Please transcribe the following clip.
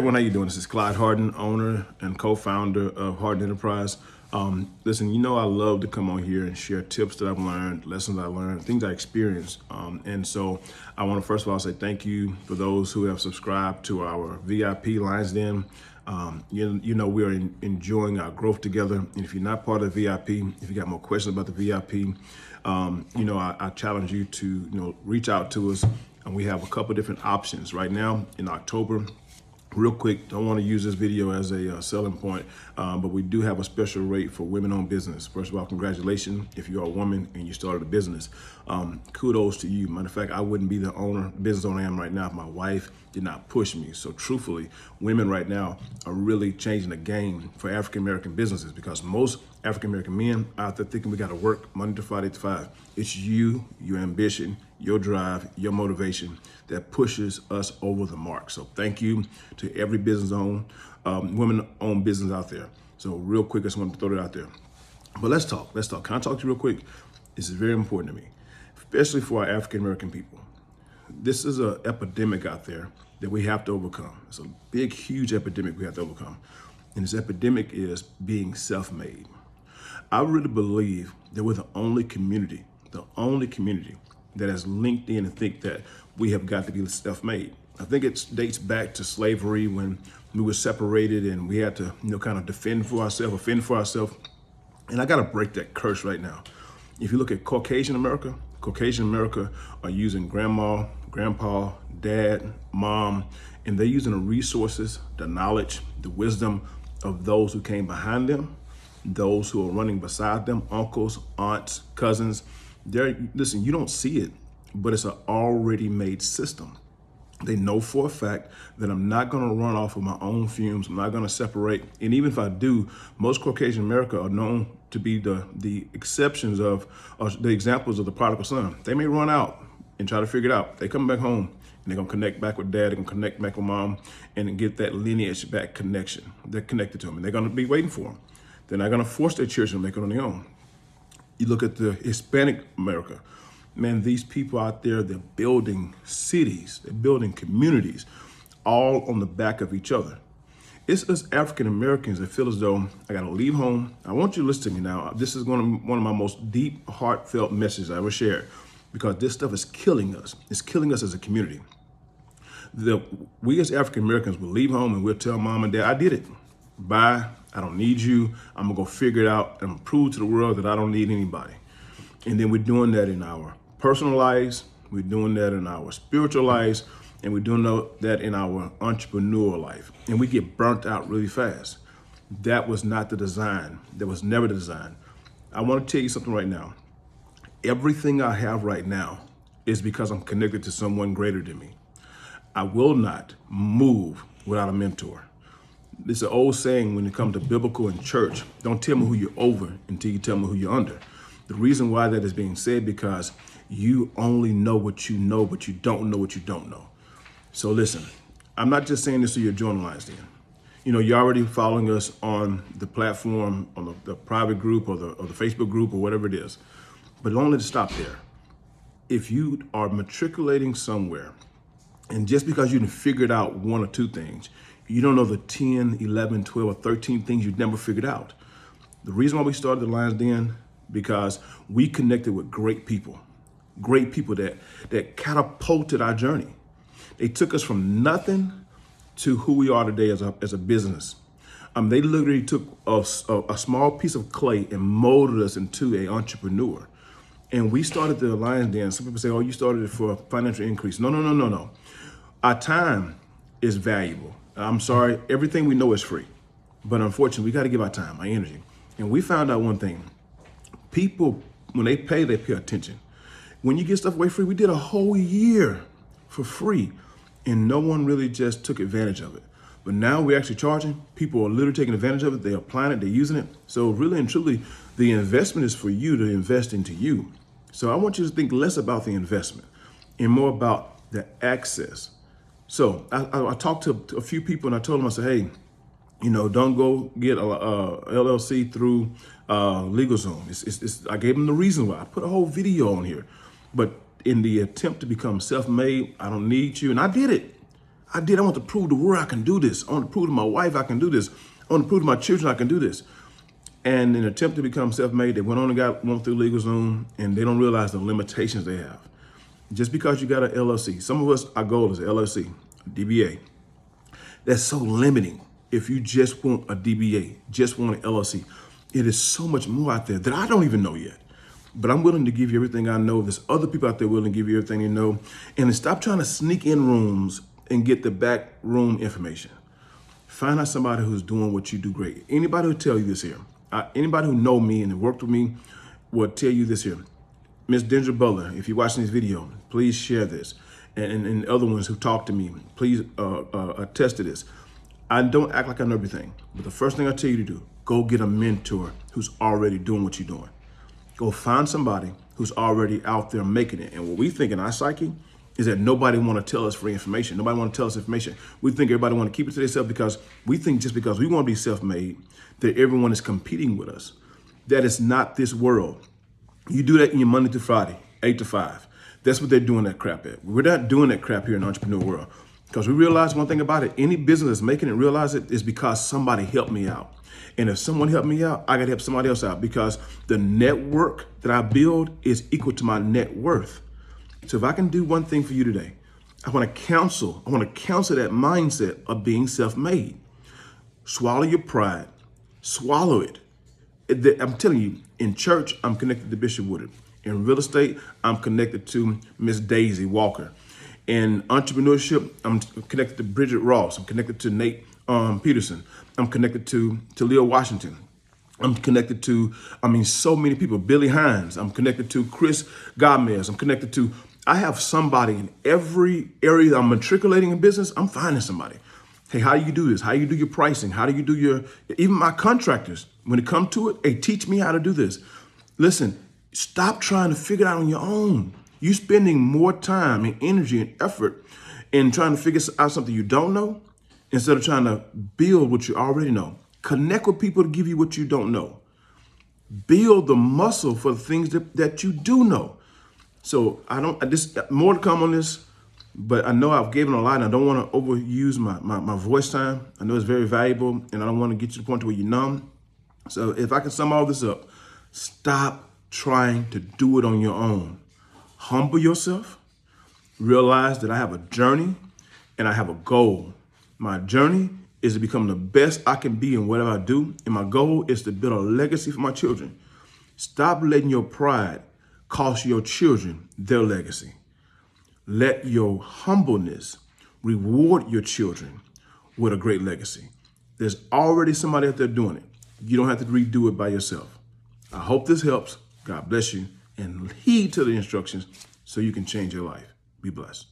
Everyone, how you doing? This is Clyde Harden, owner and co-founder of Harden Enterprise. Listen, I love to come on here and share tips that I've learned, lessons I learned, things I experienced. And so I want to first of all say thank you for those who have subscribed to our VIP Lions Den. We're enjoying our growth together. And if you're not part of the VIP, if you got more questions about the VIP, I challenge you to, reach out to us. And we have a couple different options right now in October. Real quick, don't want to use this video as a selling point, but we do have a special rate for women-owned business. First of all, congratulations if you're a woman and you started a business. Kudos to you. Matter of fact, I wouldn't be the business owner I am right now if my wife did not push me. So truthfully, women right now are really changing the game for African-American businesses, because most African-American men out there thinking we got to work Monday to Friday to 5. It's you, your ambition, your drive, your motivation that pushes us over the mark. So thank you to every women-owned business out there. So real quick, I just wanted to throw it out there. But let's talk. Can I talk to you real quick? This is very important to me, especially for our African-American people. This is an epidemic out there that we have to overcome. It's a big, huge epidemic we have to overcome. And this epidemic is being self-made. I really believe that we're the only community that has linked in and think that we have got to be self-made. I think it dates back to slavery when we were separated and we had to, kind of fend for ourselves. And I got to break that curse right now. If you look at Caucasian America are using grandma, grandpa, dad, mom, and they're using the resources, the knowledge, the wisdom of those who came behind them, those who are running beside them, uncles, aunts, cousins. Listen, you don't see it, but it's an already made system. They know for a fact that I'm not going to run off of my own fumes. I'm not going to separate. And even if I do, most Caucasian America are known to be the exceptions of the examples of the prodigal son. They may run out and try to figure it out. They come back home and they're going to connect back with dad. They're going to connect back with mom and get that lineage back connection. They're connected to them and they're going to be waiting for them. They're not going to force their children to make it on their own. You look at the Hispanic America, man, these people out there, they're building cities, they're building communities, all on the back of each other. It's us African Americans that feel as though I gotta leave home. I want you to listen to me now. This is one of my most deep, heartfelt messages I ever shared, because this stuff is killing us. It's killing us as a community. We as African Americans will leave home and we'll tell mom and dad, I did it. Bye, I don't need you. I'm gonna go figure it out and prove to the world that I don't need anybody. And then we're doing that in our personal lives, we're doing that in our spiritual lives, and we're doing that in our entrepreneurial life. And we get burnt out really fast. That was not the design. That was never the design. I want to tell you something right now. Everything I have right now is because I'm connected to someone greater than me. I will not move without a mentor. It's an old saying when it comes to biblical and church, don't tell me who you're over until you tell me who you're under. The reason why that is being said, because you only know what you know, but you don't know what you don't know. So listen, I'm not just saying this so you're joining Lions Den. You're already following us on the platform, on the private group or the Facebook group or whatever it is. But don't let it stop there. If you are matriculating somewhere, and just because you didn't figure out one or two things, you don't know the 10, 11, 12, or 13 things you've never figured out. The reason why we started the Lions Den, because we connected with great people that catapulted our journey. They took us from nothing to who we are today as a business. They literally took a small piece of clay and molded us into an entrepreneur. And we started the Lions Den. Some people say, oh, you started it for financial increase. No. Our time is valuable. I'm sorry, everything we know is free. But unfortunately, we got to give our time, our energy. And we found out one thing. People, when they pay attention. When you get stuff away free, we did a whole year for free, and no one really just took advantage of it. But now we're actually charging. People are literally taking advantage of it. They're applying it, they're using it. So really and truly, the investment is for you to invest into you. So I want you to think less about the investment and more about the access. So I talked to a few people and I told them, I said, hey, don't go get a LLC through LegalZoom. I gave them the reason why. I put a whole video on here. But in the attempt to become self-made, I don't need you. And I did it. I did. I want to prove the world I can do this. I want to prove to my wife I can do this. I want to prove to my children I can do this. And in an attempt to become self-made, they went on and went through LegalZoom, and they don't realize the limitations they have. Just because you got an LLC, some of us, our goal is an LLC, DBA. That's so limiting. If you just want a DBA, just want an LLC, it is so much more out there that I don't even know yet. But I'm willing to give you everything I know. There's other people out there willing to give you everything they know. And then stop trying to sneak in rooms and get the back room information. Find out somebody who's doing what you do great. Anybody who tell you this here, anybody who know me and worked with me will tell you this here. Miss Dendra Butler, if you're watching this video, please share this. And other ones who talk to me, please attest to this. I don't act like I know everything, but the first thing I tell you to do, go get a mentor who's already doing what you're doing. Go find somebody who's already out there making it. And what we think in our psyche is that nobody want to tell us free information. Nobody want to tell us information. We think everybody want to keep it to themselves because we think just because we want to be self-made, that everyone is competing with us. That is not this world. You do that in your Monday to Friday, 8 to 5. That's what they're doing that crap at. We're not doing that crap here in the entrepreneur world. Because we realize one thing about it, any business that's making it realize it is because somebody helped me out. And if someone helped me out, I got to help somebody else out because the network that I build is equal to my net worth. So if I can do one thing for you today, I want to counsel that mindset of being self-made. Swallow your pride. Swallow it. I'm telling you, in church, I'm connected to Bishop Woodard. In real estate, I'm connected to Miss Daisy Walker. In entrepreneurship, I'm connected to Bridget Ross. I'm connected to Nate Peterson. I'm connected to Leo Washington. I'm connected to, so many people. Billy Hines. I'm connected to Chris Gomez. I have somebody in every area I'm matriculating in business. I'm finding somebody. Hey, how do you do this? How do you do your pricing? How do you do even my contractors, when it comes to it, hey, teach me how to do this. Listen, stop trying to figure it out on your own. You spending more time and energy and effort in trying to figure out something you don't know instead of trying to build what you already know. Connect with people to give you what you don't know. Build the muscle for the things that you do know. So more to come on this, but I know I've given a lot and I don't want to overuse my voice time. I know it's very valuable and I don't want to get you to the point where you're numb. So if I can sum all this up, stop trying to do it on your own. Humble yourself. Realize that I have a journey and I have a goal. My journey is to become the best I can be in whatever I do. And my goal is to build a legacy for my children. Stop letting your pride cost your children their legacy. Let your humbleness reward your children with a great legacy. There's already somebody out there doing it. You don't have to redo it by yourself. I hope this helps. God bless you, and heed to the instructions so you can change your life. Be blessed.